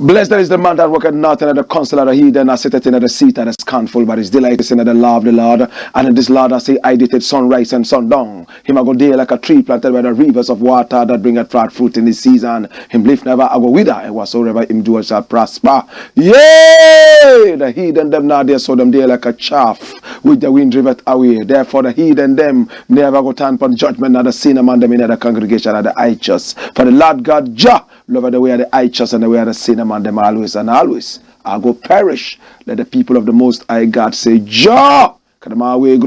Blessed is the man that worketh not in the counsel of the heathen, that sitteth in the seat that is scornful, but his delight is in the law of the Lord. And in this law that say, I did it sunrise and sundown. Him a go day like a tree planted by the rivers of water that bringeth forth fruit in his season. Him lift never a go wither, and whatsoever him doeth shall prosper. Yea! The heathen them not there, so them there like a chaff, which the wind driveth away. Therefore the heathen them never go turn upon judgment, nor the sin among them in the congregation of the righteous. For the Lord God Jah loveth the way of the righteous and the way of the sin among them always and always. I go perish. Let the people of the Most High God say, Jah! Where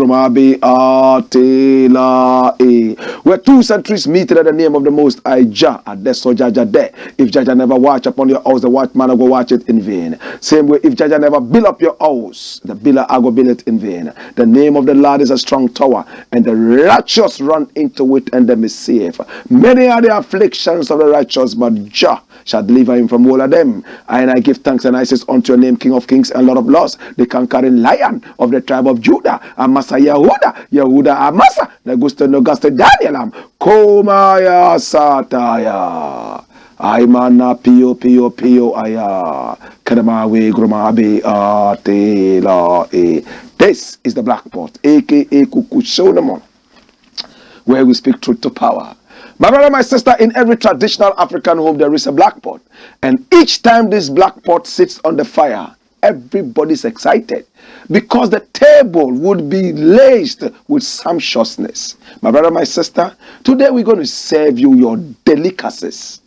two centuries meet in the name of the Most High Jah, and that's so Jah there. If Jah never watch upon your house, the watchman will go watch it in vain. Same way, if Jah never build up your house, the builder will go build it in vain. The name of the Lord is a strong tower, and the righteous run into it, and them is safe. Many are the afflictions of the righteous, but Jah shall deliver him from all of them. And I give thanks and I says unto your name, King of kings and Lord of lords, the conquering lion of the tribe of Judah, Amasa Yehuda, Amasa, the Gusto Nogaste Daniel, Komaya Sataya, Aimana Pio Aya, Kadamawe Grumabe Atela. This is the Black Pot, aka Kukusonamon, where we speak truth to power. My brother, my sister, in every traditional African home, there is a black pot. And each time this black pot sits on the fire, everybody's excited because the table would be laced with sumptuousness. My brother, my sister, today we're going to serve you your delicacies.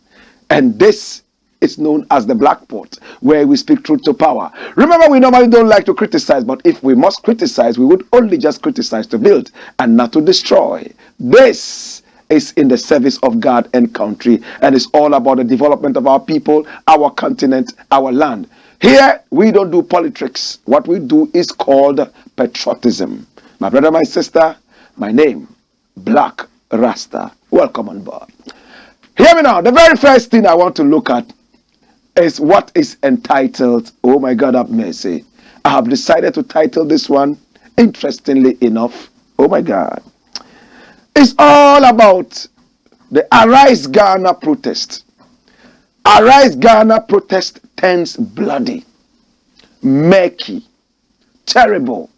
And this is known as the black pot, where we speak truth to power. Remember, we normally don't like to criticize, but if we must criticize, we would only just criticize to build and not to destroy. This is in the service of God and country, and it's all about the development of our people, our continent, our land. Here, we don't do politics. What we do is called patriotism. My brother, my sister, my name, Blakk Rasta. Welcome on board. Hear me now. The very first thing I want to look at is what is entitled, oh my God, have mercy. I have decided to title this one, interestingly enough, oh my God. It's all about the Arise Ghana protest. Arise Ghana protest turns bloody, murky, terrible,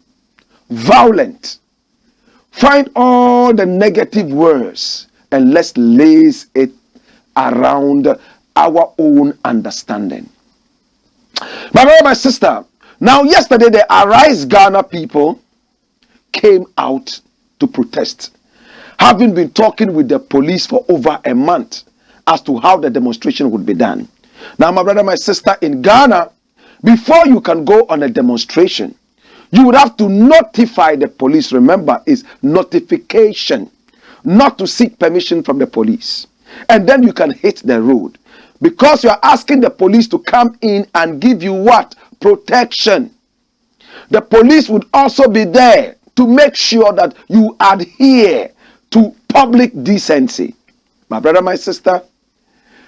violent. Find all the negative words and let's lace it around our own understanding. My brother, my sister, now yesterday the Arise Ghana people came out to protest, having been talking with the police for over a month as to how the demonstration would be done. Now, my brother, my sister, in Ghana, before you can go on a demonstration, you would have to notify the police. Remember, it's notification, not to seek permission from the police. And then you can hit the road, because you are asking the police to come in and give you what? Protection. The police would also be there to make sure that you adhere to public decency. My brother, my sister.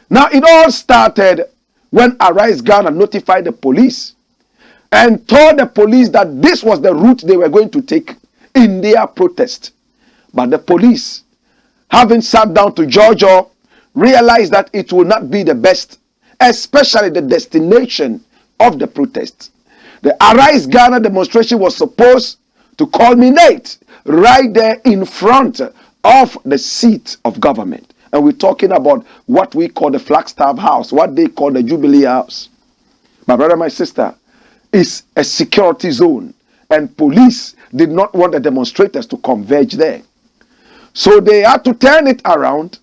Now, it all started when Arise Ghana notified the police and told the police that this was the route they were going to take in their protest. But the police, having sat down to Georgia, realized that it will not be the best, especially the destination of the protest. The Arise Ghana demonstration was supposed to culminate right there in front of the seat of government. And we're talking about what we call the Flagstaff House, what they call the Jubilee House. My brother, my sister, is a security zone. and police did not want the demonstrators to converge there. So they had to turn it around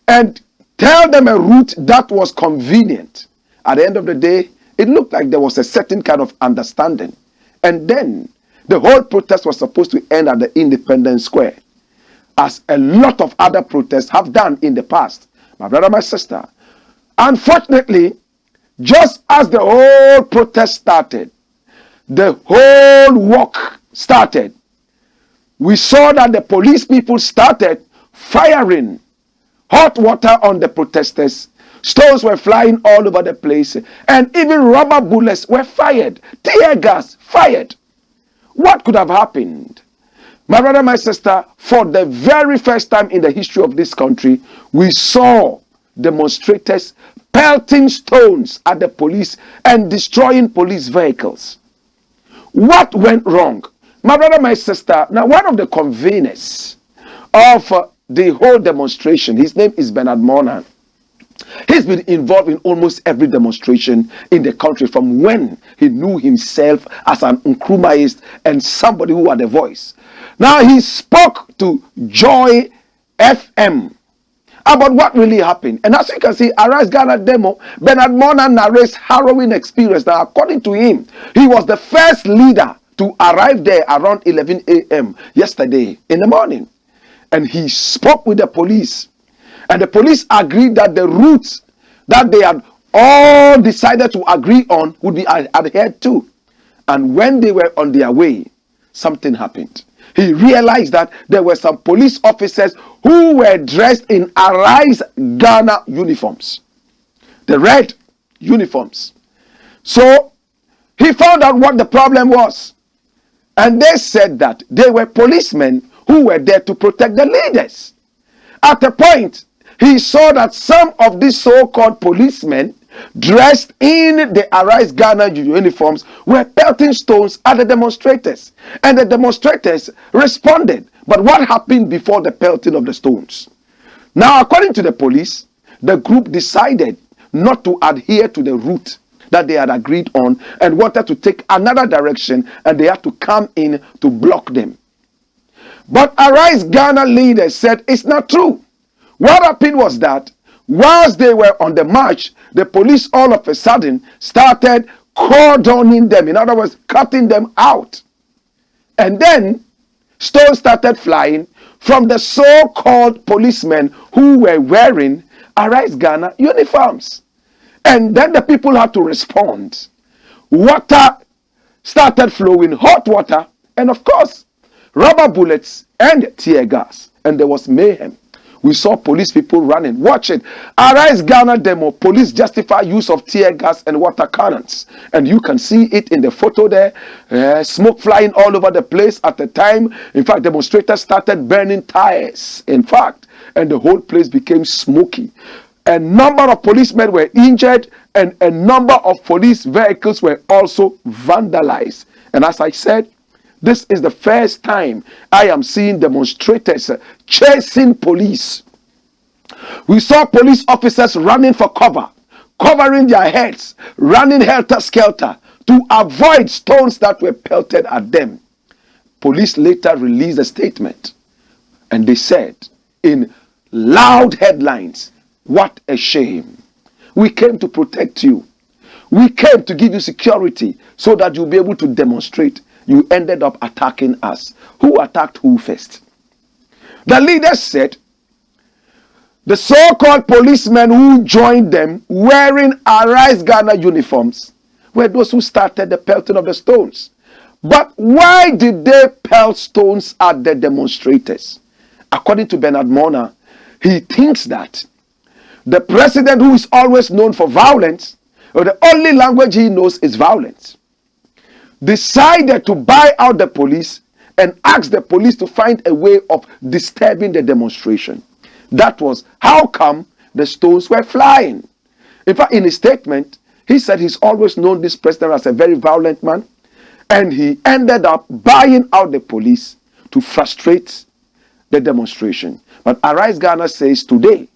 and tell them a route that was convenient. At the end of the day, it looked like there was a certain kind of understanding. And then the whole protest was supposed to end at the Independence Square, as a lot of other protests have done in the past. My brother, my sister, unfortunately, just as the whole protest started, the whole walk started, we saw that the police people started firing hot water on the protesters. Stones were flying all over the place, and even rubber bullets were fired, tear gas fired. What could have happened? My brother, my sister, for the very first time in the history of this country, we saw demonstrators pelting stones at the police and destroying police vehicles. What went wrong? My brother, my sister, now one of the conveners of the whole demonstration, his name is Bernard Monan. He's been involved in almost every demonstration in the country from when he knew himself as an Nkrumahist and somebody who had a voice. Now he spoke to Joy FM about what really happened. And as you can see, Arise Ghana demo, Bernard Monan narrates harrowing experience. Now, according to him, he was the first leader to arrive there around 11 a.m. yesterday in the morning. And he spoke with the police. And the police agreed that the routes that they had all decided to agree on would be adhered to. And when they were on their way, something happened. He realized that there were some police officers who were dressed in Arise Ghana uniforms, the red uniforms. So he found out what the problem was. And they said that they were policemen who were there to protect the leaders. At a point, he saw that some of these so-called policemen dressed in the Arise Ghana uniforms were pelting stones at the demonstrators. And the demonstrators responded. But what happened before the pelting of the stones? Now, according to the police, the group decided not to adhere to the route that they had agreed on and wanted to take another direction, and they had to come in to block them. But Arise Ghana leaders said it's not true. What happened was that whilst they were on the march, the police all of a sudden started cordoning them. In other words, cutting them out. And then stones started flying from the so-called policemen who were wearing Arise Ghana uniforms. And then the people had to respond. Water started flowing, hot water, and of course, rubber bullets and tear gas. And there was mayhem. We saw police people running. Watch it. Arise Ghana demo. Police justify use of tear gas and water cannons. And you can see it in the photo there. Smoke flying all over the place at the time. In fact, demonstrators started burning tires. In fact, and the whole place became smoky. A number of policemen were injured and a number of police vehicles were also vandalized. And as I said, this is the first time I am seeing demonstrators chasing police. We saw police officers running for cover, covering their heads, running helter-skelter to avoid stones that were pelted at them. Police later released a statement and they said in loud headlines, "What a shame. We came to protect you. We came to give you security so that you'll be able to demonstrate. You ended up attacking us." Who attacked who first? The leaders said the so-called policemen who joined them wearing Arise Ghana uniforms were those who started the pelting of the stones. But why did they pelt stones at the demonstrators? According to Bernard Mona, he thinks that the president, who is always known for violence, or the only language he knows is violence, decided to buy out the police and ask the police to find a way of disturbing the demonstration. That was how come the stones were flying. In fact, in his statement, he said he's always known this president as a very violent man, and he ended up buying out the police to frustrate the demonstration. But Arise Ghana says today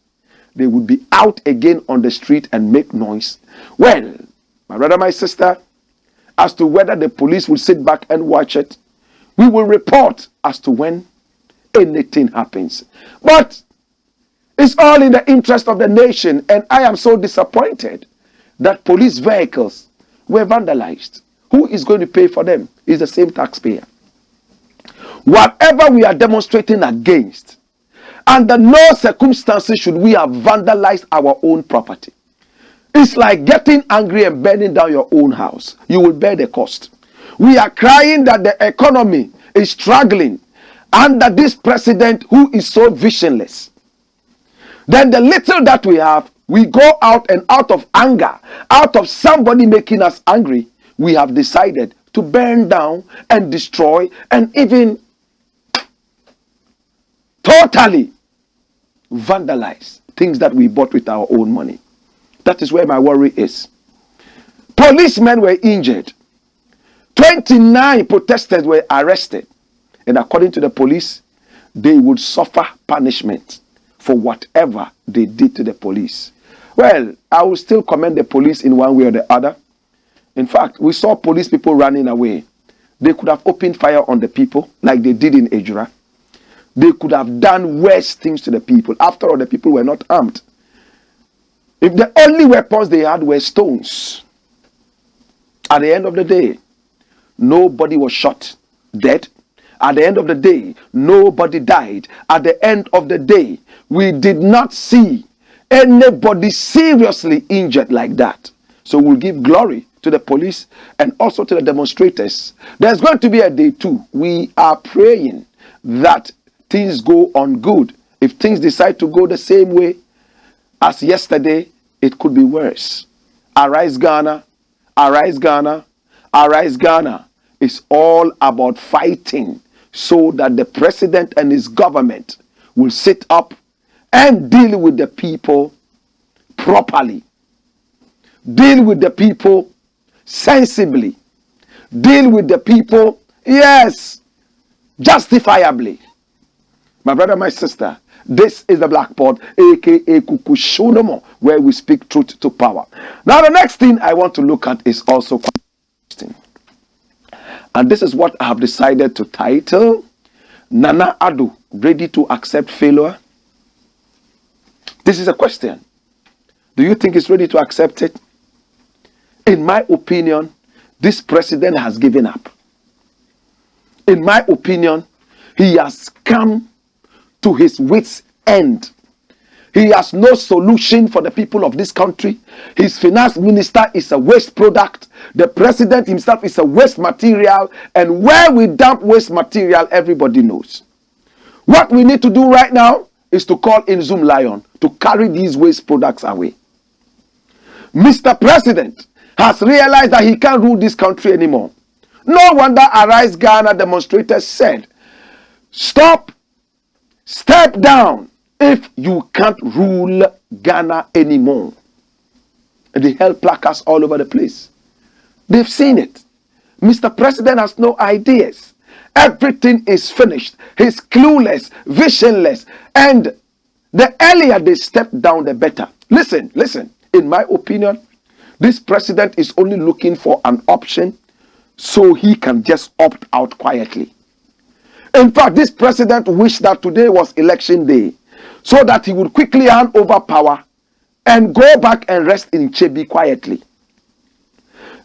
they would be out again on the street and make noise. Well, my brother, my sister, as to whether the police will sit back and watch it. We will report as to when anything happens. But it's all in the interest of the nation, and I am so disappointed that police vehicles were vandalized. Who is going to pay for them? It's the same taxpayer. Whatever we are demonstrating against, under no circumstances should we have vandalized our own property. It's like getting angry and burning down your own house. You will bear the cost. We are crying that the economy is struggling under this president who is so visionless. Then the little that we have, we go out, and out of anger, out of somebody making us angry, we have decided to burn down and destroy and even totally vandalize things that we bought with our own money. That is where my worry is. Policemen were injured. 29 protesters were arrested. And according to the police, they would suffer punishment for whatever they did to the police. Well, I will still commend the police in one way or the other. In fact, we saw police people running away. They could have opened fire on the people like they did in Ejura. They could have done worse things to the people. After all, the people were not armed. If the only weapons they had were stones, at the end of the day, nobody was shot dead. At the end of the day, nobody died. At the end of the day, we did not see anybody seriously injured like that. So we'll give glory to the police and also to the demonstrators. There's going to be a day too. We are praying that things go on good. If things decide to go the same way as yesterday, it could be worse. Arise Ghana, arise Ghana, arise Ghana. It's all about fighting so that the president and his government will sit up and deal with the people properly. Deal with the people sensibly. Deal with the people, yes, justifiably. My brother, my sister, this is the Blackboard, aka Kukushonomo, where we speak truth to power. Now, the next thing I want to look at is also quite interesting. And this is what I have decided to title Nana Addo, ready to accept failure? This is a question. Do you think he's ready to accept it? In my opinion, this president has given up. In my opinion, he has come to his wits' end. He has no solution for the people of this country. His finance minister is a waste product. The president himself is a waste material. And where we dump waste material, everybody knows. What we need to do right now is to call in Zoom Lion to carry these waste products away. Mr. President has realized that he can't rule this country anymore. No wonder Arise Ghana demonstrators said, stop, step down if you can't rule Ghana anymore. And they held placards all over the place. They've seen it. Mr. President has no ideas. Everything is finished. He's clueless, visionless. And the earlier they step down, the better. Listen. In my opinion, this president is only looking for an option so he can just opt out quietly. In fact, this president wished that today was election day so that he would quickly hand over power and go back and rest in Chebi quietly.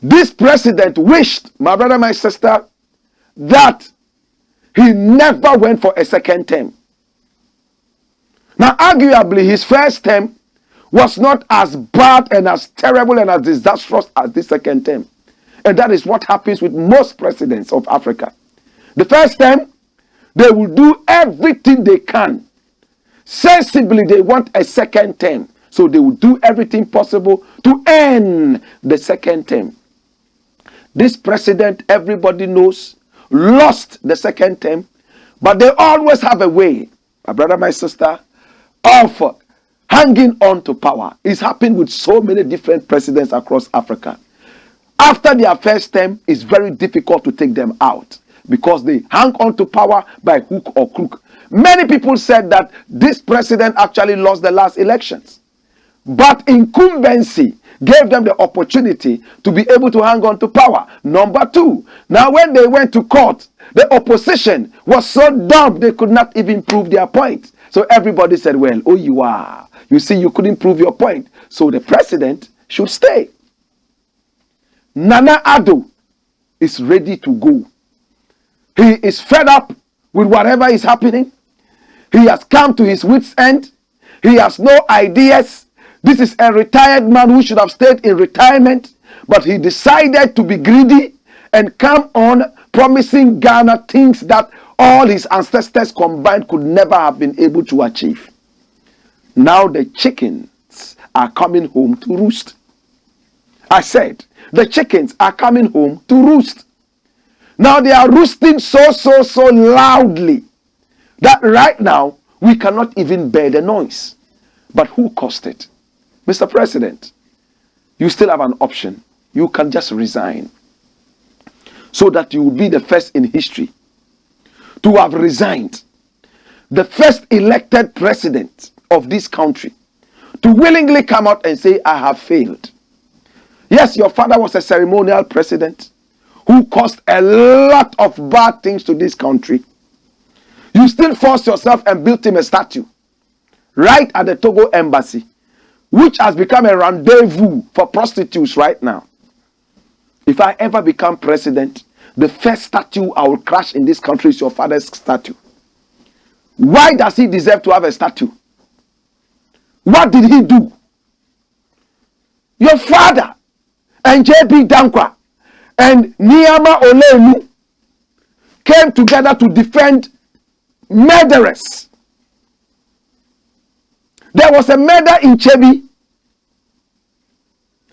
This president wished, my brother, my sister, that he never went for a second term. Now, arguably, his first term was not as bad and as terrible and as disastrous as this second term. And that is what happens with most presidents of Africa. The first term, they will do everything they can. Sensibly, they want a second term. So they will do everything possible to end the second term. This president, everybody knows, lost the second term. But they always have a way, my brother, my sister, of hanging on to power. It's happened with so many different presidents across Africa. After their first term, it's very difficult to take them out because they hang on to power by hook or crook. Many people said that this president actually lost the last elections. But incumbency gave them the opportunity to be able to hang on to power. Number two, now when they went to court, the opposition was so dumb they could not even prove their point. So everybody said, well, oh, you are. You see, you couldn't prove your point. So the president should stay. Nana Addo is ready to go. He is fed up with whatever is happening. He has come to his wits' end. He has no ideas. This is a retired man who should have stayed in retirement, but he decided to be greedy and come on promising Ghana things that all his ancestors combined could never have been able to achieve. Now the chickens are coming home to roost. I said, the chickens are coming home to roost. Now they are roosting so loudly that right now we cannot even bear the noise. But who caused it? Mr. President, you still have an option. You can just resign, so that you will be the first in history to have resigned. The first elected president of this country to willingly come out and say, I have failed. Yes, your father was a ceremonial president who caused a lot of bad things to this country. You still forced yourself and built him a statue right at the Togo embassy, which has become a rendezvous for prostitutes right now. If I ever become president, the first statue I will crash in this country is your father's statue. Why does he deserve to have a statue? What did he do? Your father and J.B. Dankwa and Niyama Olemu came together to defend murderers. There was a murder in Chebi.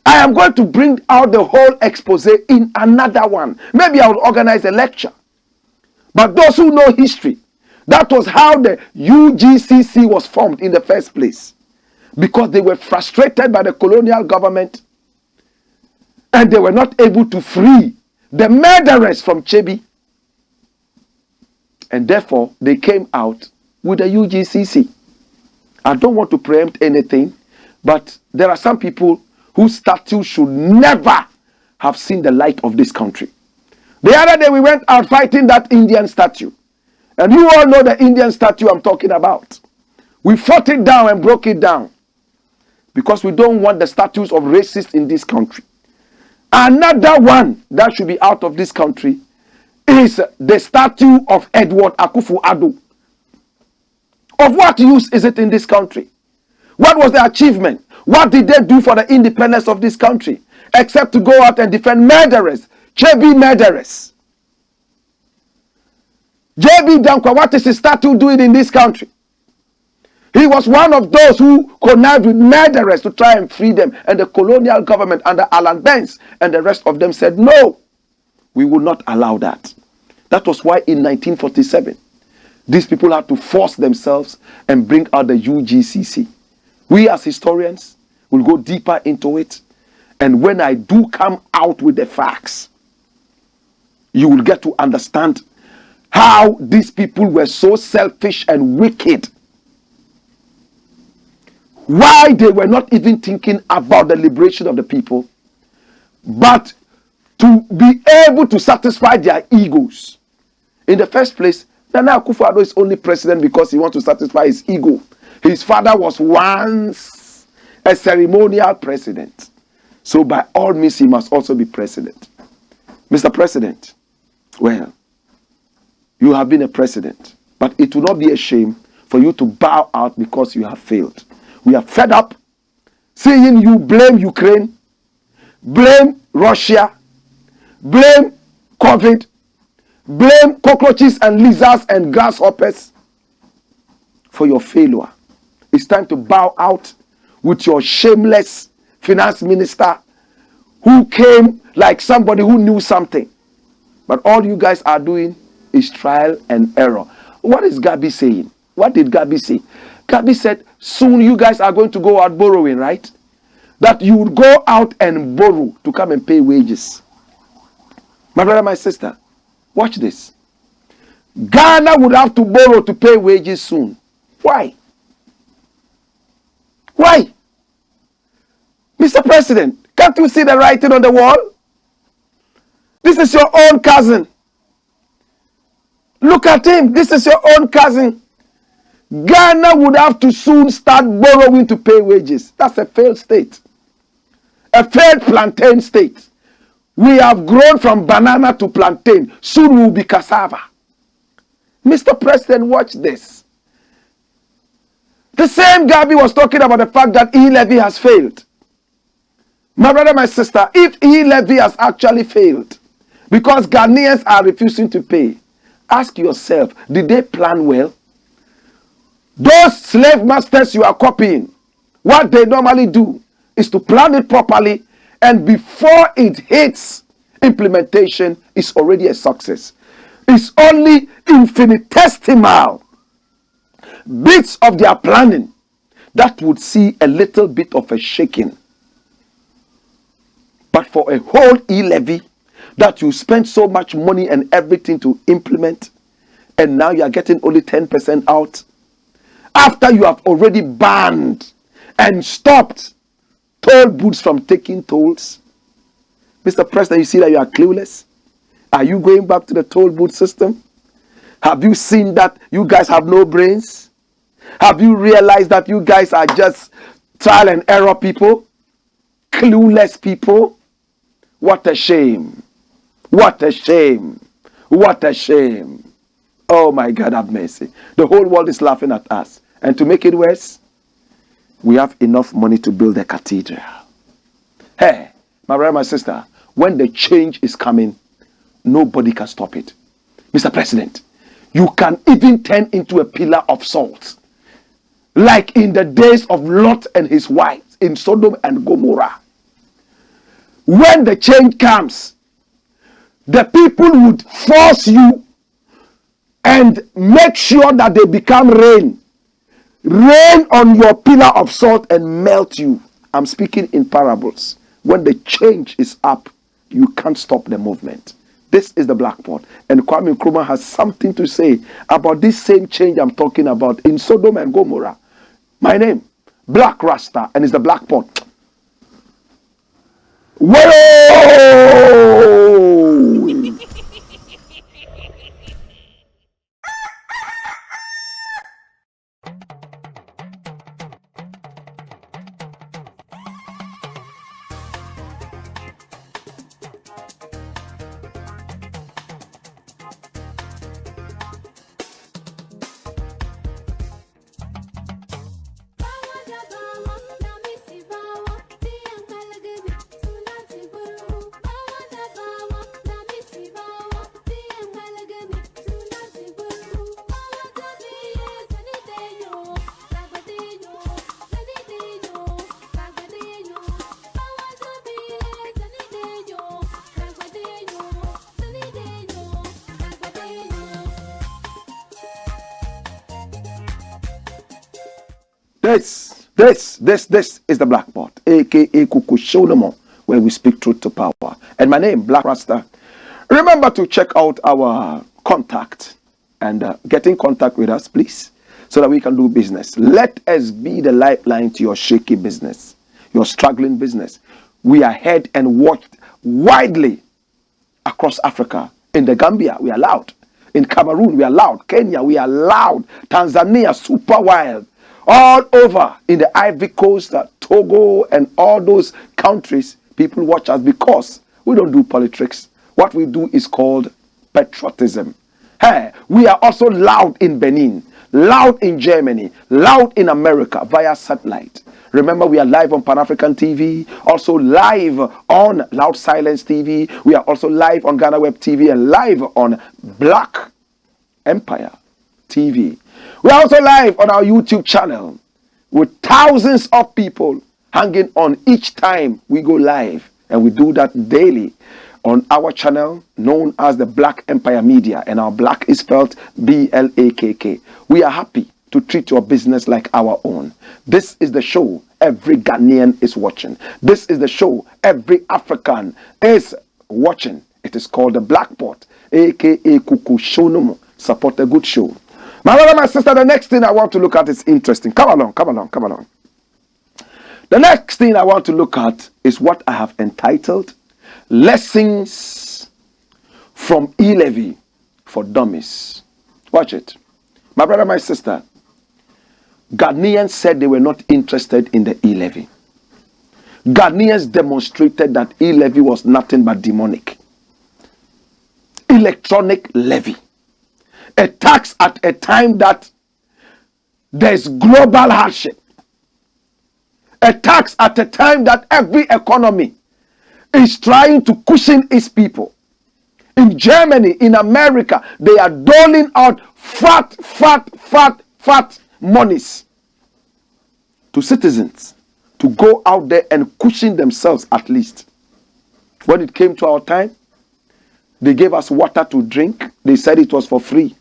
I am going to bring out the whole expose in another one. Maybe I will organize a lecture. But those who know history, that was how the UGCC was formed in the first place. Because they were frustrated by the colonial government and they were not able to free the murderers from Chebi. And therefore, they came out with the UGCC. I don't want to preempt anything, but there are some people whose statues should never have seen the light of this country. The other day we went out fighting that Indian statue. And you all know the Indian statue I'm talking about. We fought it down and broke it down. Because we don't want the statues of racists in this country. Another one that should be out of this country is the statue of Edward Akufo-Addo. Of what use is it in this country? What was the achievement? What did they do for the independence of this country? Except to go out and defend murderers. Chebi murderers. J.B. Dankwa, what is his statue doing in this country? He was one of those who connived with murderers to try and free them. And the colonial government under Alan Benz and the rest of them said, no, we will not allow that. That was why in 1947, these people had to force themselves and bring out the UGCC. We as historians will go deeper into it. And when I do come out with the facts, you will get to understand how these people were so selfish and wicked. Why they were not even thinking about the liberation of the people, but to be able to satisfy their egos. In the first place, Nana Akufo-Addo is only president because he wants to satisfy his ego. His father was once a ceremonial president. So by all means, he must also be president. Mr. President, well, you have been a president, but it will not be a shame for you to bow out because you have failed. We are fed up seeing you blame Ukraine, blame Russia, blame COVID, blame cockroaches and lizards and grasshoppers for your failure. It's time to bow out with your shameless finance minister who came like somebody who knew something. But all you guys are doing is trial and error. What is Gabi saying? What did Gabi say? Gabi said, soon you guys are going to go out borrowing, right? That you would go out and borrow to come and pay wages. My brother, my sister, watch this. Ghana would have to borrow to pay wages soon. Why? Why? Mr. President, can't you see the writing on the wall? This is your own cousin. Look at him. This is your own cousin. Ghana would have to soon start borrowing to pay wages. That's a failed state. A failed plantain state. We have grown from banana to plantain. Soon we'll be cassava. Mr. President, watch this. The same Gabi was talking about the fact that E-Levy has failed. My brother, my sister, if E-Levy has actually failed because Ghanaians are refusing to pay, ask yourself, did they plan well? Those slave masters you are copying, what they normally do is to plan it properly, and before it hits implementation, it's already a success. It's only infinitesimal bits of their planning that would see a little bit of a shaking. But for a whole E-Levy that you spend so much money and everything to implement, and now you are getting only 10% out, after you have already banned and stopped toll booths from taking tolls. Mr. President, you see that you are clueless? Are you going back to the toll booth system? Have you seen that you guys have no brains? Have you realized that you guys are just trial and error people? Clueless people? What a shame. What a shame. What a shame. Oh my God, have mercy. The whole world is laughing at us. And to make it worse, we have enough money to build a cathedral. Hey, my brother, my sister, when the change is coming, nobody can stop it. Mr. President, you can even turn into a pillar of salt. Like in the days of Lot and his wives in Sodom and Gomorrah. When the change comes, the people would force you and make sure that they become rain. Rain on your pillar of salt and melt you. I'm speaking in parables. When the change is up, you can't stop the movement. This is the Blackpot. And Kwame Nkrumah has something to say about this same change I'm talking about in Sodom and Gomorrah. My name, Blakk RASTA, and it's the Blackpot. Whoa! This is the Blackpot, aka Kukushonomo, where we speak truth to power. And my name, Blakk RASTA. Remember to check out our contact and get in contact with us, please, so that we can do business. Let us be the lifeline to your shaky business, your struggling business. We are heard and watched widely across Africa. In the Gambia, we are loud. In Cameroon, we are loud. Kenya, we are loud. Tanzania, super wild. All over in the Ivory Coast, Togo, and all those countries, people watch us because we don't do politics. What we do is called patriotism. Hey, we are also loud in Benin, loud in Germany, loud in America via satellite. Remember, we are live on Pan-African TV, also live on Loud Silence TV. We are also live on Ghana Web TV and live on Black Empire TV. We are also live on our YouTube channel with thousands of people hanging on each time we go live. And we do that daily on our channel known as the Black Empire Media. And our Black is spelled B-L-A-K-K. We are happy to treat your business like our own. This is the show every Ghanaian is watching. This is the show every African is watching. It is called the Blackpot, aka Kukushonomo. Support a good show. My brother, my sister, the next thing I want to look at is interesting. Come along. The next thing I want to look at is what I have entitled Lessons from E-Levy for Dummies. Watch it. My brother, my sister, Ghanaians said they were not interested in the E-Levy. Ghanaians demonstrated that E-Levy was nothing but demonic. Electronic levy. A tax at a time that there's global hardship. A tax at a time that every economy is trying to cushion its people. In Germany, in America, they are doling out fat monies to citizens to go out there and cushion themselves at least. When it came to our time, they gave us water to drink. They said it was for free.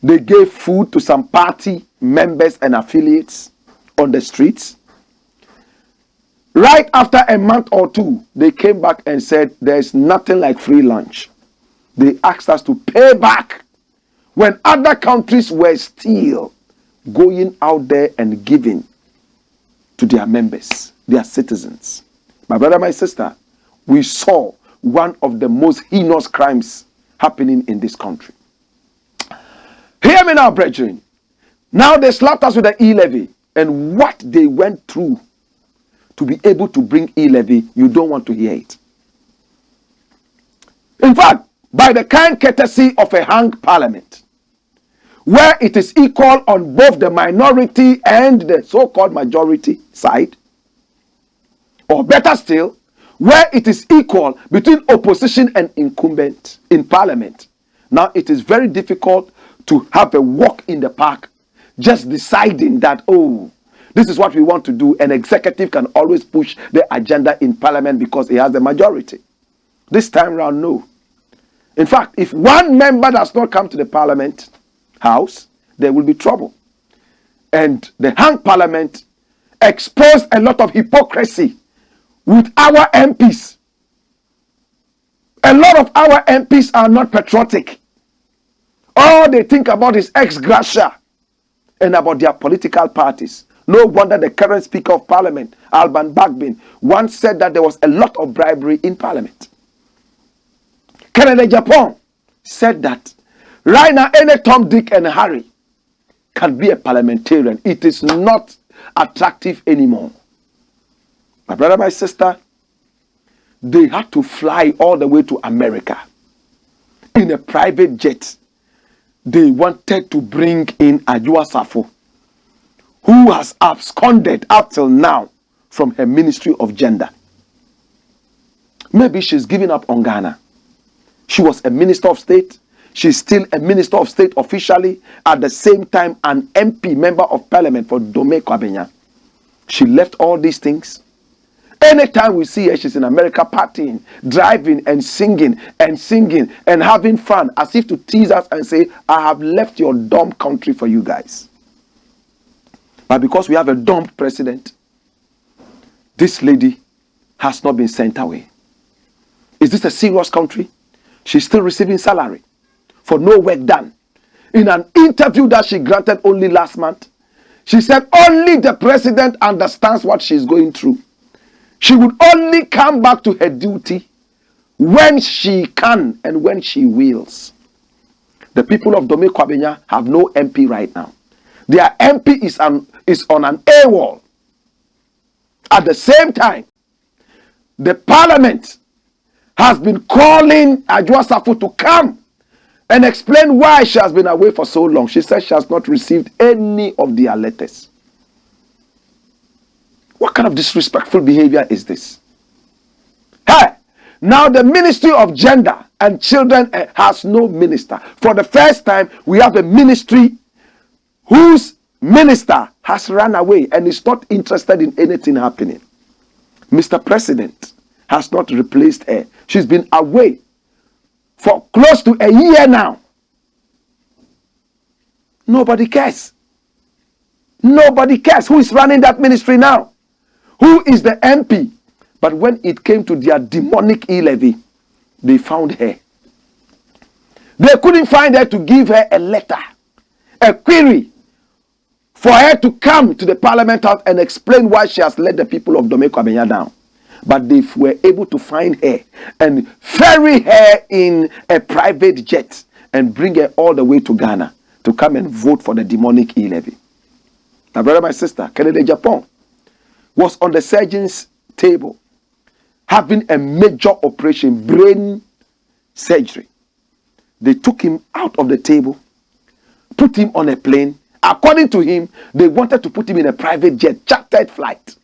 They gave food to some party members and affiliates on the streets. Right after a month or two, they came back and said there's nothing like free lunch. They asked us to pay back when other countries were still going out there and giving to their members, their citizens. My brother, my sister, we saw one of the most heinous crimes happening in this country. Hear me now, brethren. Now they slapped us with the E-Levy, and what they went through to be able to bring E-Levy, you don't want to hear it. In fact, by the kind courtesy of a hung parliament, where it is equal on both the minority and the so-called majority side, or better still, where it is equal between opposition and incumbent in parliament. Now it is very difficult to have a walk in the park just deciding that, oh, this is what we want to do. An executive can always push the agenda in parliament because he has the majority. This time round, no. In fact, if one member does not come to the parliament house, there will be trouble. And the hung parliament exposed a lot of hypocrisy with our MPs. A lot of our MPs are not patriotic. All they think about is ex gratia and about their political parties. No wonder the current Speaker of Parliament, Alban Bagbin, once said that there was a lot of bribery in Parliament. Kennedy Japan said that right now any Tom, Dick and Harry can be a parliamentarian. It is not attractive anymore. My brother, my sister, they had to fly all the way to America in a private jet. They wanted to bring in Addo Safo, who has absconded up till now from her ministry of gender. Maybe she's giving up on Ghana. She was a minister of state. She's still a minister of state officially, at the same time an MP, member of parliament for Dome Kwabenya. She left all these things. Anytime we see her, she's in America partying, driving and singing and having fun, as if to tease us and say, I have left your dumb country for you guys. But because we have a dumb president, this lady has not been sent away. Is this a serious country? She's still receiving salary for no work done. In an interview that she granted only last month, she said only the president understands what she's going through. She would only come back to her duty when she can and when she wills. The people of Dome Kwabenya have no MP right now. Their MP is on an AWOL. At the same time, the parliament has been calling Addo Safo to come and explain why she has been away for so long. She said she has not received any of their letters. What kind of disrespectful behavior is this? Hey, now the Ministry of Gender and Children has no minister. For the first time, we have a ministry whose minister has run away and is not interested in anything happening. Mr. President has not replaced her. She's been away for close to a year now. Nobody cares. Nobody cares. Who is running that ministry now? Who is the MP? But when it came to their demonic E-Levy, they found her. They couldn't find her to give her a letter, a query for her to come to the Parliament House and explain why she has let the people of Domeko down. But they were able to find her and ferry her in a private jet and bring her all the way to Ghana to come and vote for the demonic E-Levy. My brother, my sister, Kennedy Japan was on the surgeon's table having a major operation, brain surgery. They took him out of the table, put him on a plane. According to him, they wanted to put him in a private jet, chartered flight.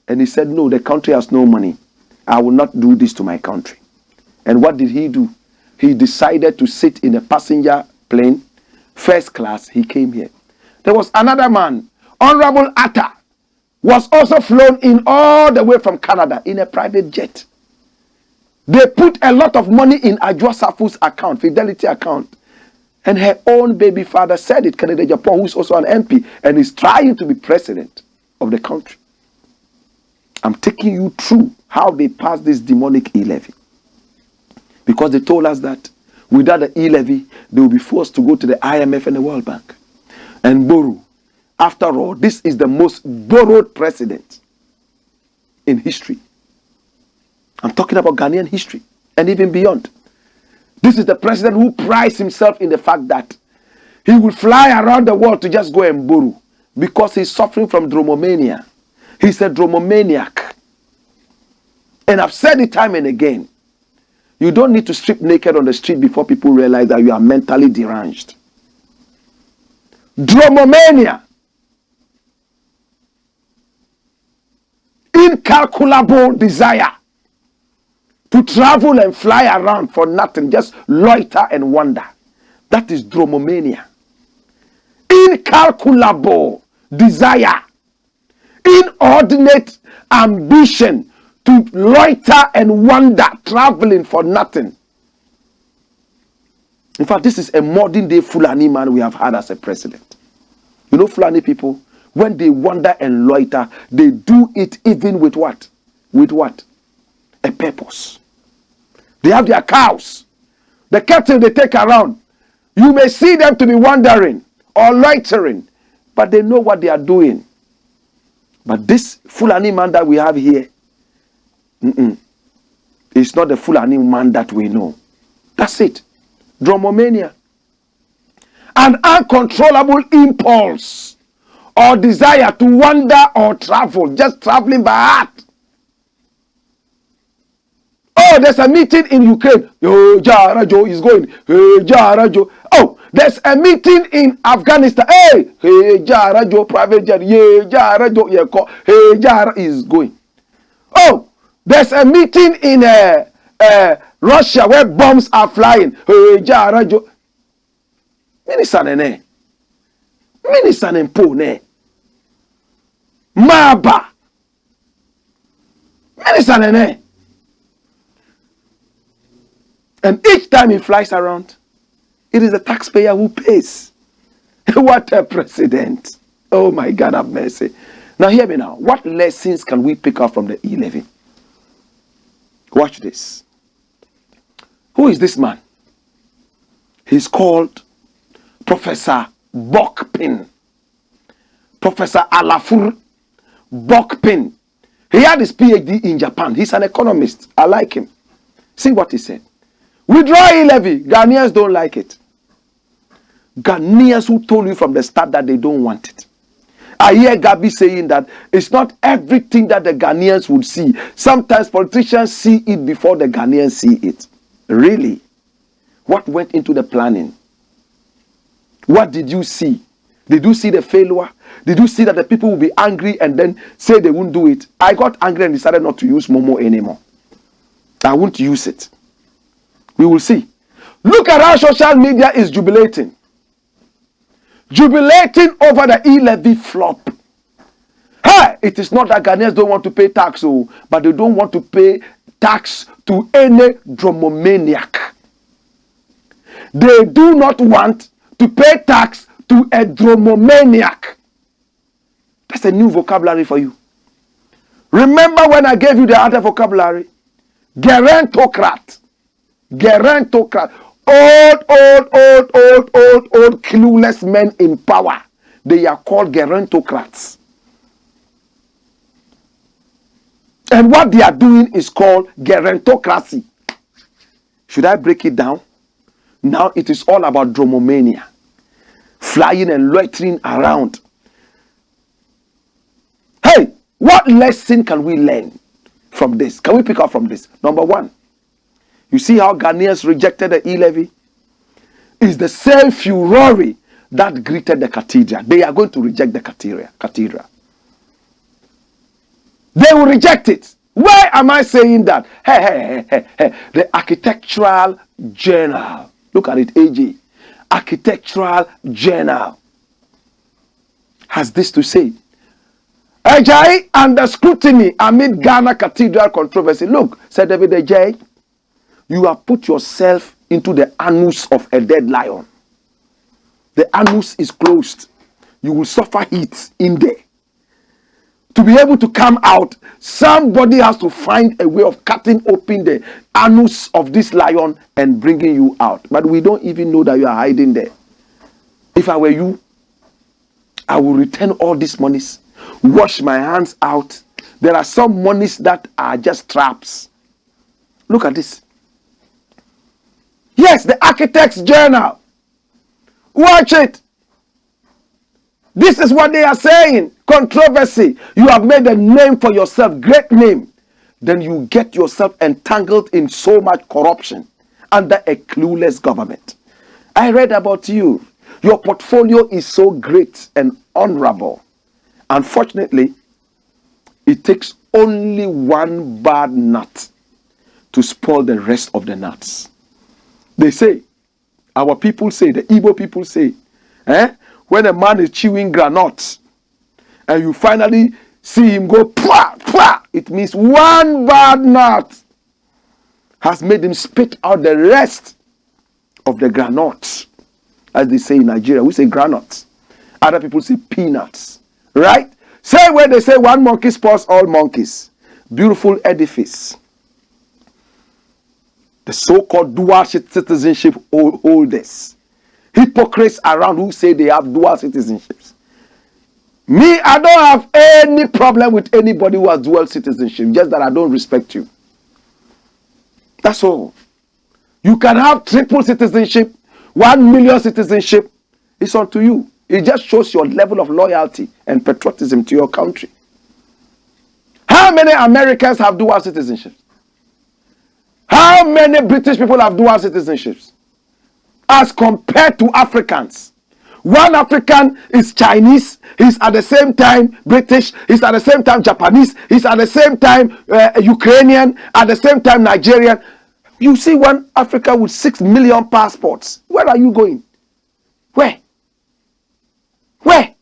And he said, no, the country has no money. I will not do this to my country. And what did he do? He decided to sit in a passenger plane, first class. He came here. There was another man, Honorable Addo, was also flown in all the way from Canada in a private jet. They put a lot of money in Addo Safu's account, Fidelity account. And her own baby father said it, Kennedy Japan, who's also an MP and is trying to be president of the country. I'm taking you through how they passed this demonic E-Levy. Because they told us that without the E-Levy, they will be forced to go to the IMF and the World Bank and borrow. After all, this is the most borrowed president in history. I'm talking about Ghanaian history and even beyond. This is the president who prides himself in the fact that he will fly around the world to just go and borrow because he's suffering from dromomania. He's a dromomaniac. And I've said it time and again. You don't need to strip naked on the street before people realize that you are mentally deranged. Dromomania. Incalculable desire to travel and fly around for nothing, just loiter and wander. That is dromomania. Incalculable desire, inordinate ambition to loiter and wander, traveling for nothing. In fact, this is a modern day Fulani man we have had as a president. You know, Fulani people, when they wander and loiter, they do it even with what? With what? A purpose. They have their cows. The cattle they take around. You may see them to be wandering or loitering, but they know what they are doing. But this Fulani man that we have here, it's not the Fulani man that we know. That's it. Dromomania. An uncontrollable impulse or desire to wander or travel, just traveling by heart. Oh, there's a meeting in Ukraine. Oh, Jarajo is going. Hey, Jarajo. Oh, there's a meeting in Afghanistan. Hey, Jarajo, private jet. Yeah, Jarajo, yeah, hey, Jara is going. Oh, there's a meeting in Russia where bombs are flying. Hey, Jarajo. Minister nene. Minister nempone. Maba. Minister nene. And each time he flies around, it is the taxpayer who pays. What a president. Oh my God, have mercy. Now hear me now. What lessons can we pick up from the E-Levy? Watch this. Who is this man? He's called Professor Blakk. Professor Alafur Blakk. He had his PhD in Japan. He's an economist. I like him. See what he said. Withdraw E-Levy. Ghanaians don't like it. Ghanaians who told you from the start that they don't want it. I hear Gabi saying that it's not everything that the Ghanaians would see. Sometimes politicians see it before the Ghanaians see it. Really? What went into the planning? What did you see? Did you see the failure? Did you see that the people will be angry and then say they won't do it? I got angry and decided not to use Momo anymore. I won't use it. We will see. Look at how social media is jubilating. Jubilating over the E-Levy flop. Hey, it is not that Ghanaians don't want to pay tax, but they don't want to pay tax to any dromomaniac. They do not want to pay tax to a dromomaniac. That's a new vocabulary for you. Remember when I gave you the other vocabulary? Gerontocrat. Gerontocrat. Old, clueless men in power. They are called gerontocrats. And what they are doing is called gerontocracy. Should I break it down? Now it is all about dromomania. Flying and loitering around. Hey, what lesson can we learn from this? Can we pick up from this? Number one, you see how Ghanaians rejected the E-Levy? It's the same furore that greeted the cathedral. They are going to reject the cathedral. They will reject it. Why am I saying that? Hey. The Architectural Journal. Look at it, AJ. Architectural Journal has this to say. Ajay under scrutiny amid Ghana Cathedral controversy. Look, said David Ajay, you have put yourself into the anus of a dead lion. The anus is closed. You will suffer heat in there. To be able to come out, somebody has to find a way of cutting open the anus of this lion and bringing you out. But we don't even know that you are hiding there. If I were you, I will return all these monies, wash my hands out. There are some monies that are just traps. Look at this. Yes, the Architects Journal. Watch it. This is what they are saying. Controversy. You have made a name for yourself, great name. Then you get yourself entangled in so much corruption under a clueless government. I read about you. Your portfolio is so great and honorable. Unfortunately, it takes only one bad nut to spoil the rest of the nuts. They say, our people say, the Igbo people say, when a man is chewing granuts and you finally see him go plah, plah, it means one bad nut has made him spit out the rest of the granuts. As they say in Nigeria, we say granuts. Other people say peanuts. Right? Say where they say one monkey spoils all monkeys. Beautiful edifice. The so-called dual citizenship holders. Hypocrites around who say they have dual citizenships. Me, I don't have any problem with anybody who has dual citizenship. Just that I don't respect you. That's all. You can have triple citizenship, 1 million citizenship. It's up to you. It just shows your level of loyalty and patriotism to your country. How many Americans have dual citizenship? How many British people have dual citizenships? As compared to Africans. One African is Chinese, he's at the same time British, he's at the same time Japanese, he's at the same time Ukrainian, at the same time Nigerian. You see one Africa with 6 million passports. Where are you going? Where? Where?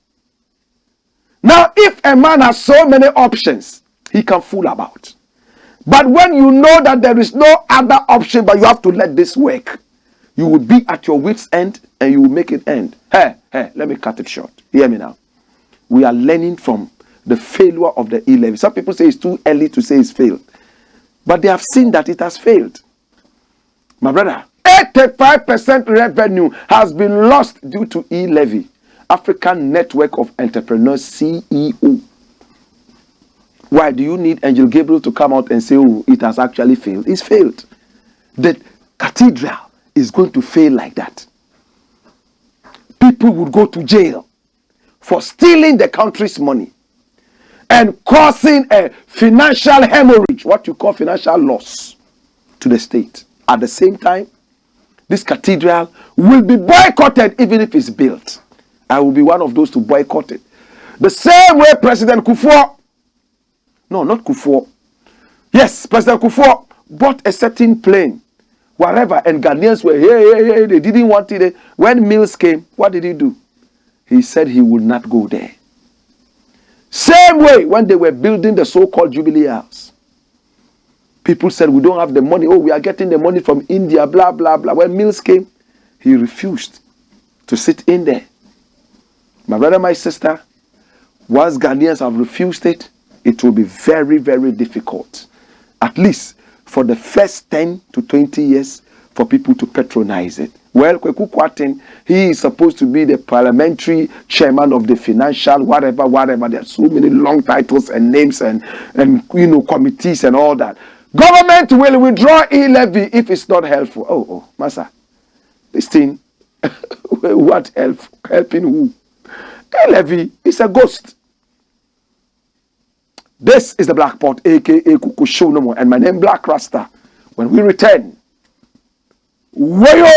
Now, if a man has so many options, he can fool about. But when you know that there is no other option, but you have to let this work, you will be at your wit's end and you will make it end. Hey, let me cut it short. Hear me now. We are learning from the failure of the E-Levy. Some people say it's too early to say it's failed. But they have seen that it has failed. My brother, 85% revenue has been lost due to E-Levy. African Network of Entrepreneurs, CEO. Why do you need Angel Gabriel to come out and say, oh, it has actually failed? It's failed. The cathedral is going to fail like that. People would go to jail for stealing the country's money and causing a financial hemorrhage, what you call financial loss to the state. At the same time, this cathedral will be boycotted even if it's built. I will be one of those to boycott it. The same way President Kufuor, no, not Kufuor. Yes, President Kufuor bought a certain plane, wherever, and Ghanaians were, hey, they didn't want it. When Mills came, what did he do? He said he would not go there. Same way when they were building the so-called Jubilee House. People said, we don't have the money. Oh, we are getting the money from India, blah, blah, blah. When Mills came, he refused to sit in there. My brother, my sister, once Ghanaians have refused it, it will be very, very difficult. At least for the first 10 to 20 years for people to patronize it. Well, Kweku Kwatin, he is supposed to be the parliamentary chairman of the financial, whatever. There are so many long titles and names and committees and all that. Government will withdraw E-Levy if it's not helpful. Oh, Massa, this thing, what helping who? E-Levy is a ghost. This is the Black Pot, aka Kuku Show No More, and my name Blakk RASTA. When we return, wayo!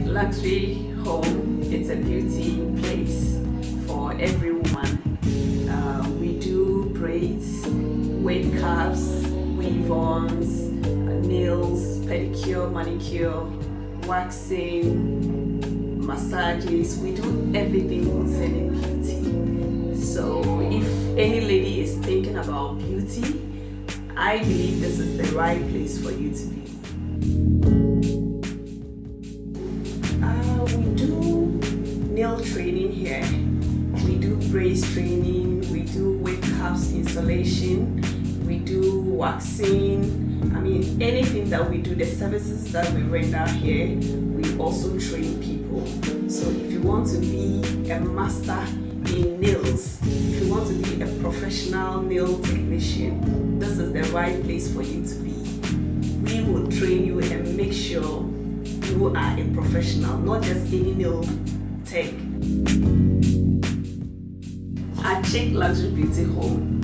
Luxury home, it's a beauty place for every woman. We do braids, wave caps, weave-ons, nails, pedicure, manicure, waxing, massages. We do everything concerning beauty. So if any lady is thinking about beauty, I believe this is the right place for you to be. Nail training here, we do braids training, we do wave caps installation, we do waxing. I mean, anything that we do, the services that we render here, we also train people. So if you want to be a master in nails, if you want to be a professional nail technician, this is the right place for you to be. We will train you and make sure you are a professional, not just any nail tech. At Chick Luxury Beauty Home,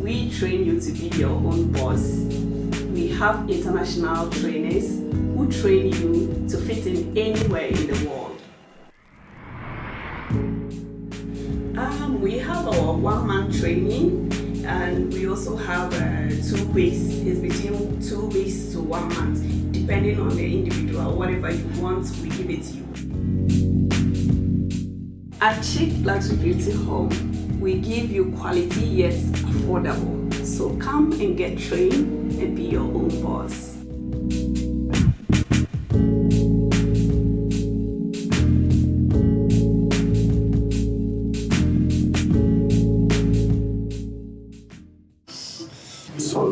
we train you to be your own boss. We have international trainers who train you to fit in anywhere in the world. We have our one-man training, and we also have 2 weeks. It's between 2 weeks to 1 month, depending on the individual. Whatever you want, we give it to you. At Chick Luxury Beauty Home, we give you quality yet affordable. So come and get trained and be your own boss.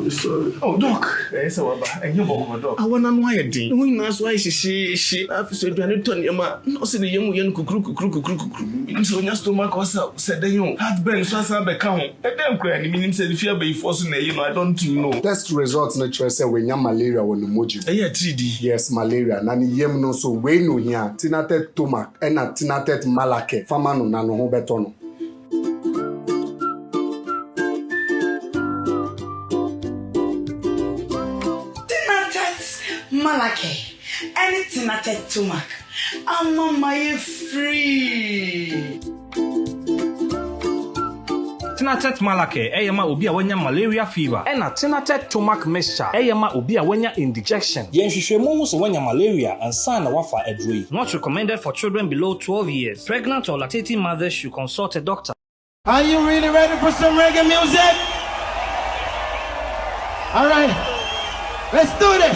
Sorry. Oh, Doc. Yes, and you walk, Doc. I want to know why you did. That's why she after said, "I don't know, ma. No, say the young kuku. So your stomach was up. Said the young. Had been so sad be come. And then cry. The meaning said if you be forcing, I don't know. Test results natural say when you malaria when the moji. 3D. Yes, malaria. Nani yem no so we no here. Tinatet tomac and a tinatet malake. Famano nano ho betono. Malake, anything I take to Mac. I'm on my free. Tenatet malake eyema obi a wanya malaria fever. Ena tenatet stomach mixture eyema obi a wanya indigestion. Yenhwehwemu hu so wanya malaria and sana wafa edroi. Not recommended for children below 12 years. Pregnant or lactating mothers should consult a doctor. Are you really ready for some reggae music? All right, let's do this.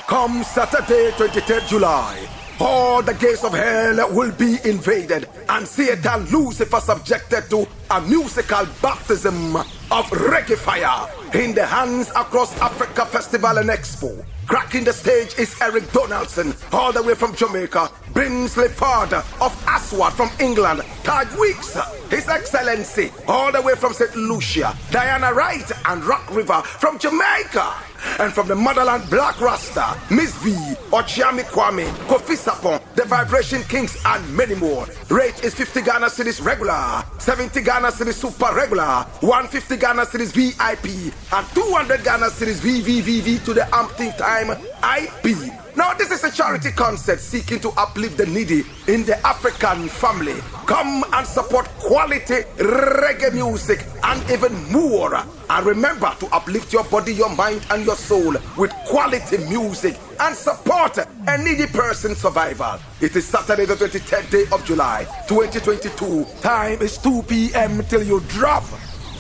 Come Saturday, 23rd July, all the gates of hell will be invaded and Satan Lucifer subjected to a musical baptism of reggae fire in the Hands Across Africa Festival and Expo. Cracking the stage is Eric Donaldson, all the way from Jamaica, Brinsley Ford of Aswad from England, Taj Weeks, His Excellency, all the way from St. Lucia, Diana Wright and Rock River from Jamaica. And from the motherland, Blakk Rasta, Miss V, Ochiami Kwame, Kofi Sapon, The Vibration Kings, and many more. Rate is 50 Ghana Cedis regular, 70 Ghana Cedis super regular, 150 Ghana Cedis VIP, and 200 Ghana Cedis VVVV to the umpteenth time IP. Now this is a charity concert seeking to uplift the needy in the African family. Come and support quality reggae music and even more. And remember to uplift your body, your mind and your soul with quality music and support a needy person's survival. It is Saturday the 23rd day of July 2022. Time is 2 p.m. till you drop.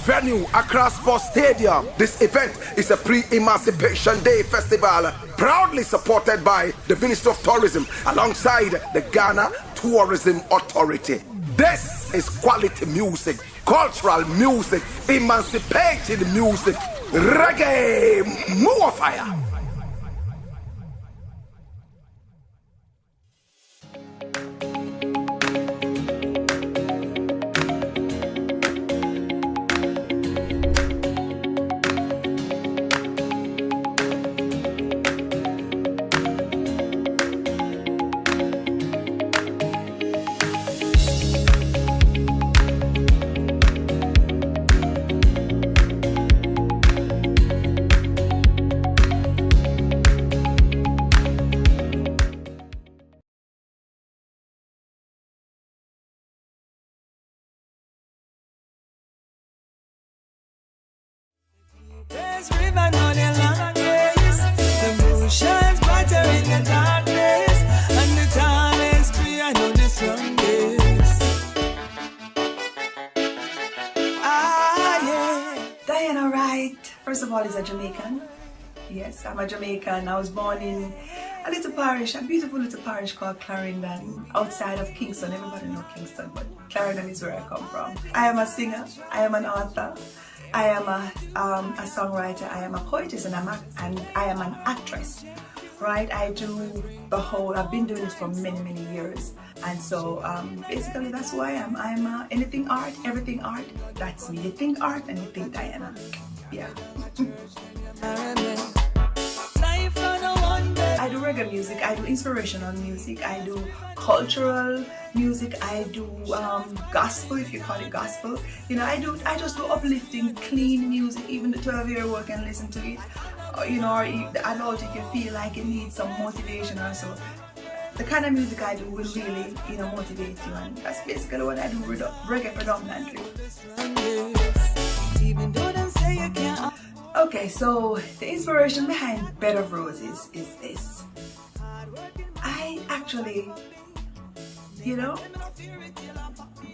Venue, Accra Sports Stadium. This event is a pre-Emancipation Day festival proudly supported by the Ministry of Tourism alongside the Ghana Tourism Authority. This is quality music, cultural music, emancipated music, reggae, more fire. First of all, is a Jamaican. Yes, I'm a Jamaican. I was born in a little parish, a beautiful little parish called Clarendon, outside of Kingston. Everybody knows Kingston, but Clarendon is where I come from. I am a singer, I am an author, I am a songwriter, I am a poetess, and I am an actress. Right? I do the whole, I've been doing this for many, many years. And so basically that's who I am. I'm anything art, everything art. That's me. You think art and you think Diana. Yeah. I do reggae music, I do inspirational music, I do cultural music, I do gospel, if you call it gospel. You know, I just do uplifting, clean music. Even the 12-year-old can listen to it. You know, or the adult, if you feel like it needs some motivation or so. The kind of music I do will really, you know, motivate you, and that's basically what I do, reggae predominantly. Okay, so the inspiration behind Bed of Roses is this. I actually, you know,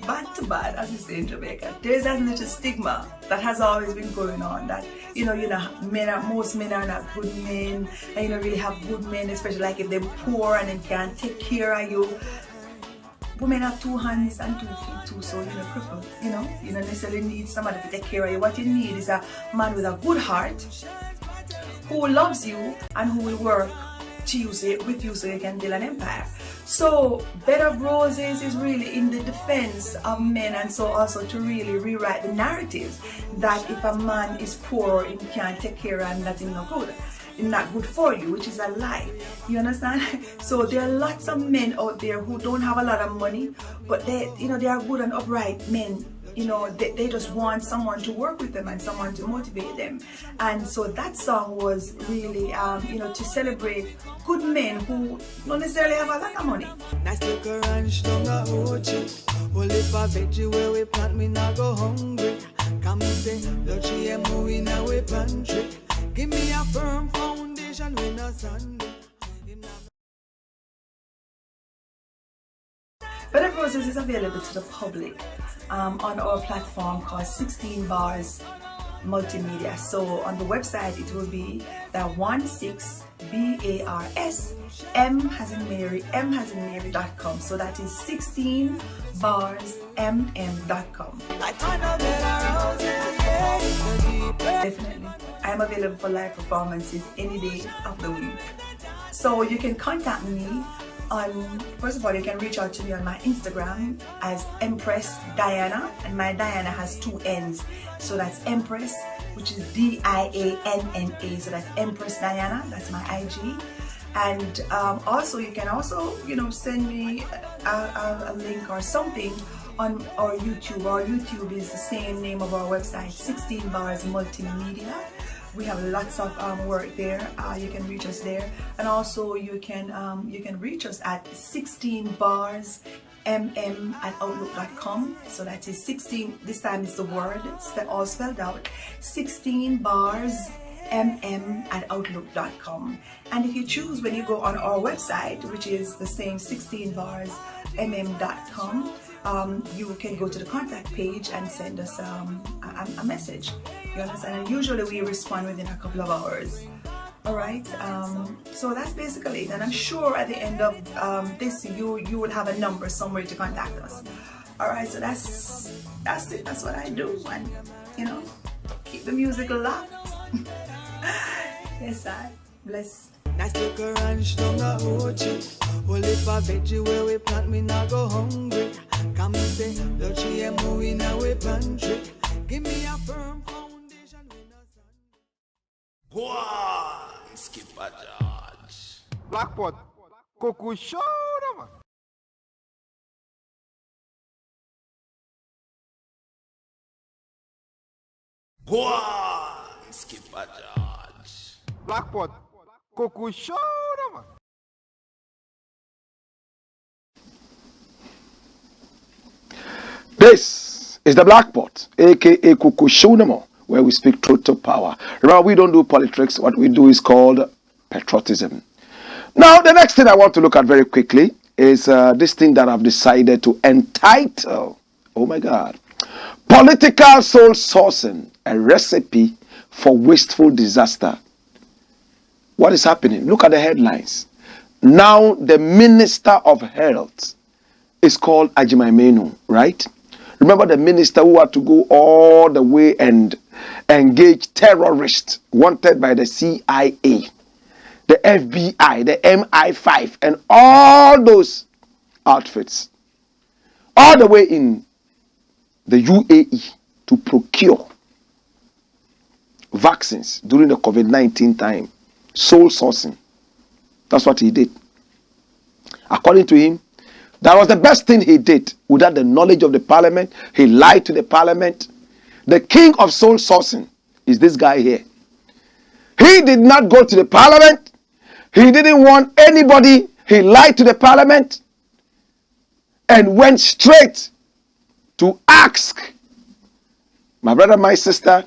bad to bad, as we say in Jamaica, there's that little stigma that has always been going on that, you know, most men are not good men, and you don't really have good men, especially like if they're poor and they can't take care of you. Women have 2 hands and 2 feet too, so you're crippled, you know. You don't necessarily need somebody to take care of you. What you need is a man with a good heart who loves you and who will work with you so you can build an empire. So Bed of Roses is really in the defense of men, and so also to really rewrite the narrative that if a man is poor and can't take care and that is not good. Not good for you, which is a lie. You understand? So there are lots of men out there who don't have a lot of money, but they, you know, they are good and upright men. You know, they just want someone to work with them and someone to motivate them. And so that song was really, you know, to celebrate good men who don't necessarily have a lot of money. if I veggie where we plant, me not go hungry. Come and say, the GMO in our pantry. Give me a firm foundation with a sand. Better Roses is available to the public on our platform called 16 Bars Multimedia. So on the website it will be the 16BARS M as in Mary.com. So that is 16barsmm.com. Definitely. I am available for live performances any day of the week. So you can contact me on, first of all, you can reach out to me on my Instagram as Empress Diana, and my Diana has 2 N's. So that's Empress, which is DIANNA. So that's Empress Diana, that's my IG. And also you can also, send me a link or something on our YouTube. Our YouTube is the same name of our website, 16 Bars Multimedia. We have lots of work there. You can reach us there, and also you can reach us at 16barsmm@outlook.com. So that is 16. This time is the word all spelled out. 16barsmm@outlook.com. And if you choose, when you go on our website, which is the same 16barsmm.com, you can go to the contact page and send us a message. You understand? And usually we respond within a couple of hours. All right. So that's basically it. And I'm sure at the end of this, you will have a number somewhere to contact us. All right. So that's it. That's what I do. And keep the music locked. Yes, I bless. Nice little ranch down a Ochi. Well, if a veggie where we plant, me not go hungry. Come and say, the GMO in our pantry. Give me a firm foundation with a sand. Go on, Skipper George. Blackpot, Coco show them. Go on, Skipper George. Blackpot, Coco show them. This is the Black Pot, aka Kukushunamo, where we speak truth to power. Remember, we don't do politics. What we do is called patriotism. Now, the next thing I want to look at very quickly is this thing that I've decided to entitle, oh my God, Political Soul Sourcing, a recipe for wasteful disaster. What is happening? Look at the headlines. Now, the Minister of Health is called Ajimaimenu, right? Remember the minister who had to go all the way and engage terrorists wanted by the CIA, the FBI, the MI5, and all those outfits, all the way in the UAE to procure vaccines during the COVID-19 time. Soul sourcing. That's what he did. According to him, that was the best thing he did. Without the knowledge of the parliament, he lied to the parliament. The king of soul sourcing is this guy here. He did not go to the parliament. He didn't want anybody. He lied to the parliament and went straight to ask my brother, my sister,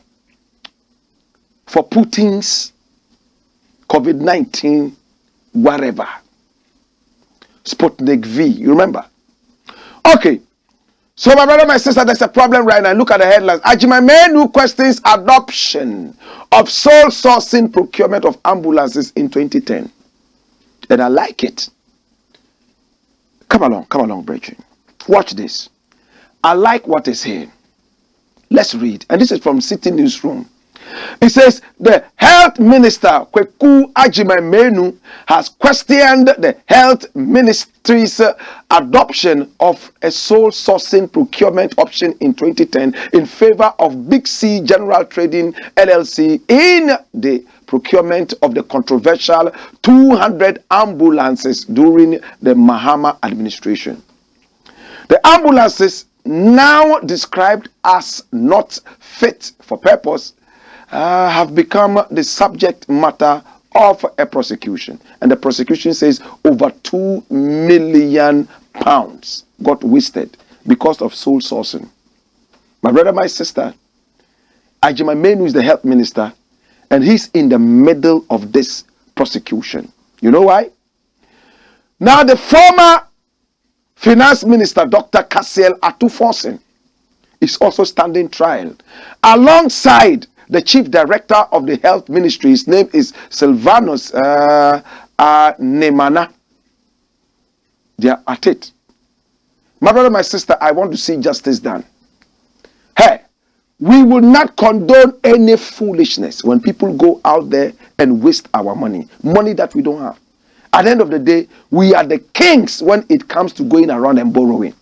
for Putin's COVID-19 whatever. Sputnik V, you remember? Okay, so my brother, my sister, there's a problem right now. Look at the headlines. Ajimaimenu questions adoption of sole sourcing procurement of ambulances in 2010. And I like it. Come along, brethren. Watch this. I like what is here. Let's read. And this is from City Newsroom. It says, the health minister, Kweku Ajimaimenu, has questioned the health ministry's adoption of a sole sourcing procurement option in 2010 in favor of Big C General Trading LLC in the procurement of the controversial 200 ambulances during the Mahama administration. The ambulances, now described as not fit for purpose, have become the subject matter of a prosecution. And the prosecution says over £2 million got wasted because of soul sourcing. My brother, my sister, Ajima Menu is the health minister, and he's in the middle of this prosecution. You know why? Now, the former finance minister, Dr. Cassiel Atuforsen, is also standing trial alongside the chief director of the health ministry. His name is Silvanus Nemana. They are at it. My brother, my sister, I want to see justice done. Hey, we will not condone any foolishness when people go out there and waste our money that we don't have. At the end of the day, we are the kings when it comes to going around and borrowing.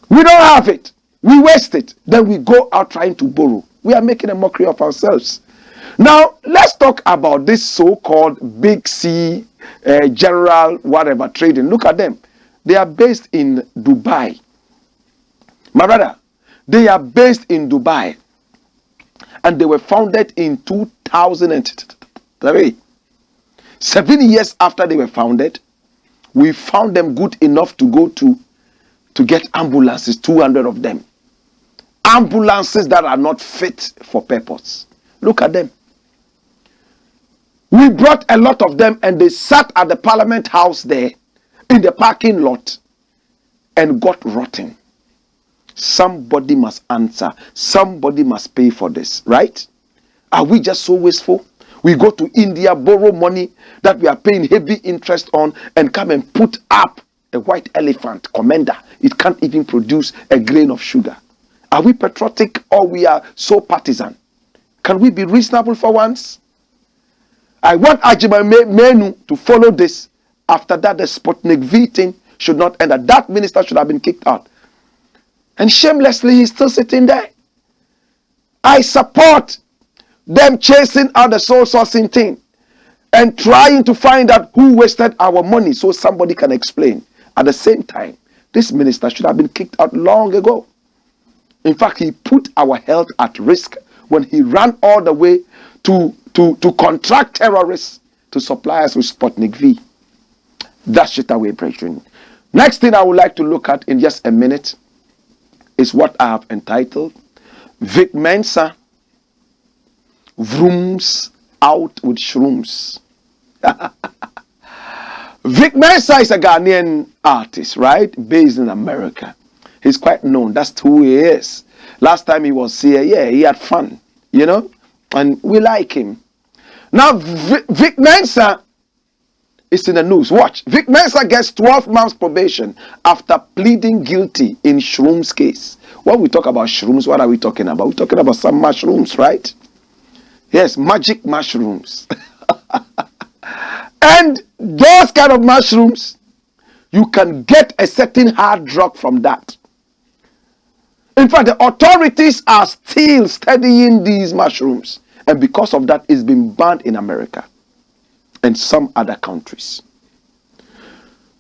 We don't have it. We waste it. Then we go out trying to borrow. We are making a mockery of ourselves. Now, let's talk about this so-called Big C, general, whatever, trading. Look at them. They are based in Dubai. My brother, they are based in Dubai. And they were founded in 2003. 7 years after they were founded, we found them good enough to go to get ambulances, 200 of them. Ambulances that are not fit for purpose. Look at them. We brought a lot of them and they sat at the Parliament House there in the parking lot and got rotten. Somebody must answer. Somebody must pay for this, right? Are we just so wasteful? We go to India, borrow money that we are paying heavy interest on and come and put up a white elephant, commander. It can't even produce a grain of sugar. Are we patriotic or we are so partisan? Can we be reasonable for once? I want Ajima Menu to follow this. After that, the Sputnik V thing should not end. That minister should have been kicked out. And shamelessly, he's still sitting there. I support them chasing out the soul sourcing thing and trying to find out who wasted our money so somebody can explain. At the same time, this minister should have been kicked out long ago. In fact, he put our health at risk when he ran all the way to contract terrorists to supply us with Sputnik V. That's it away, brethren. Next thing I would like to look at in just a minute is what I have entitled MENSA VROOMS out with SHROOMS. MENSA is a Ghanaian artist, right? Based in America. He's quite known. That's who he is. Last time he was here, yeah, he had fun, you know, and we like him. Now, MENSA is in the news. Watch. MENSA gets 12 months probation after pleading guilty in SHROOMS case. When we talk about SHROOMS, what are we talking about? We're talking about some mushrooms, right? Yes, magic mushrooms. And those kind of mushrooms, you can get a certain hard drug from that. In fact, the authorities are still studying these mushrooms. And because of that, it's been banned in America and some other countries.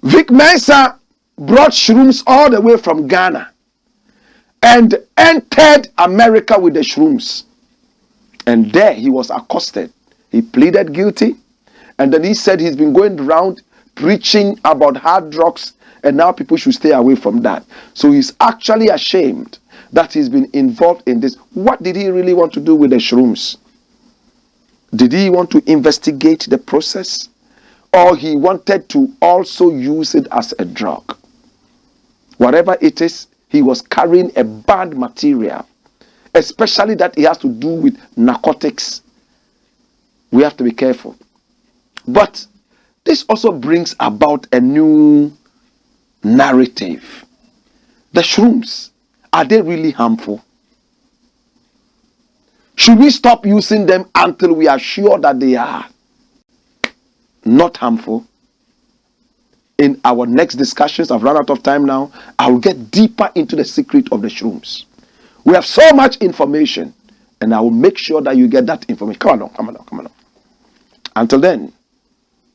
MENSA brought SHROOMS all the way from Ghana and entered America with the SHROOMS. And there he was accosted. He pleaded guilty. And then he said he's been going around preaching about hard drugs and now people should stay away from that. So he's actually ashamed that he's been involved in this. What did he really want to do with the SHROOMS? Did he want to investigate the process? Or he wanted to also use it as a drug? Whatever it is, he was carrying a bad material. Especially that it has to do with narcotics. We have to be careful. But this also brings about a new narrative. The SHROOMS, are they really harmful? Should we stop using them until we are sure that they are not harmful? In our next discussions, I've run out of time now, I will get deeper into the secret of the SHROOMS. We have so much information, and I will make sure that you get that information. Come along. Until then,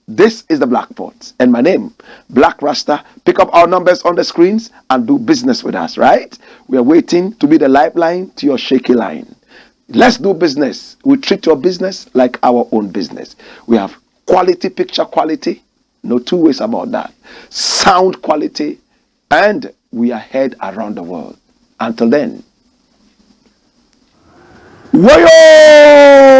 this is the Blakk Pot, and my name, Blakk Rasta. Pick up our numbers on the screens and do business with us, right? We are waiting to be the lifeline to your shaky line. Let's do business. We treat your business like our own business. We have quality, picture quality. No two ways about that. Sound quality and we are heard around the world. Until then, wayo!